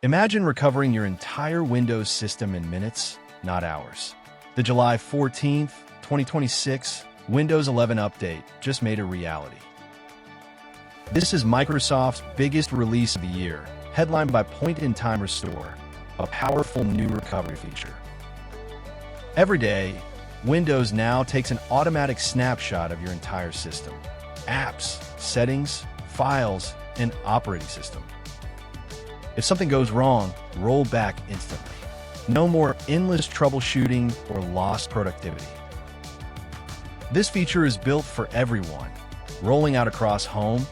Imagine recovering your entire Windows system in minutes, not hours. The July 14th, 2026 Windows 11 update just made a reality. This is Microsoft's biggest release of the year, headlined by Point-in-Time Restore, a powerful new recovery feature. Every day, Windows now takes an automatic snapshot of your entire system. Apps, settings, files, and operating system. If something goes wrong, roll back instantly. No more endless troubleshooting or lost productivity. This feature is built for everyone, rolling out across Home,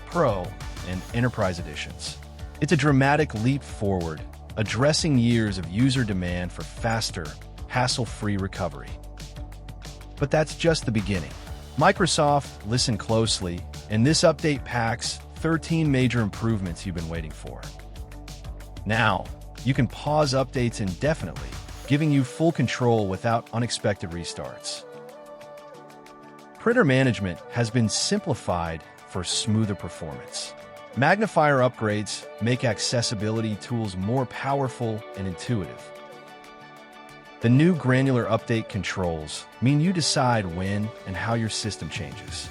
Pro, and Enterprise editions. It's a dramatic leap forward, addressing years of user demand for faster, hassle-free recovery. But that's just the beginning. Microsoft, listen closely, and this update packs 13 major improvements you've been waiting for. Now, you can pause updates indefinitely, giving you full control without unexpected restarts. Printer management has been simplified for smoother performance. Magnifier upgrades make accessibility tools more powerful and intuitive. The new granular update controls mean you decide when and how your system changes.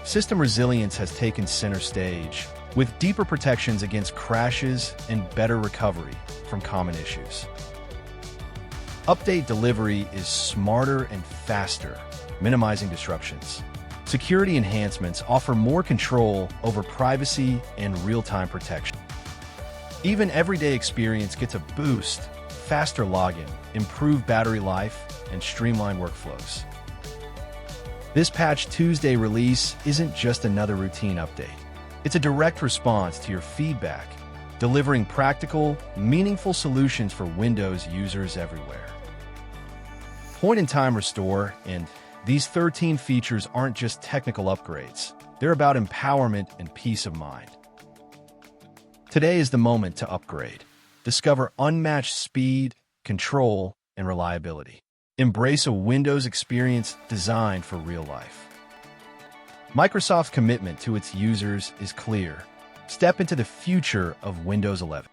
System resilience has taken center stage, with deeper protections against crashes and better recovery from common issues. Update delivery is smarter and faster, minimizing disruptions. Security enhancements offer more control over privacy and real-time protection. Even everyday experience gets a boost, faster login, improved battery life, and streamlined workflows. This Patch Tuesday release isn't just another routine update. It's a direct response to your feedback, delivering practical, meaningful solutions for Windows users everywhere. Point-in-Time Restore and these 13 features aren't just technical upgrades. They're about empowerment and peace of mind. Today is the moment to upgrade. Discover unmatched speed, control, and reliability. Embrace a Windows experience designed for real life. Microsoft's commitment to its users is clear. Step into the future of Windows 11.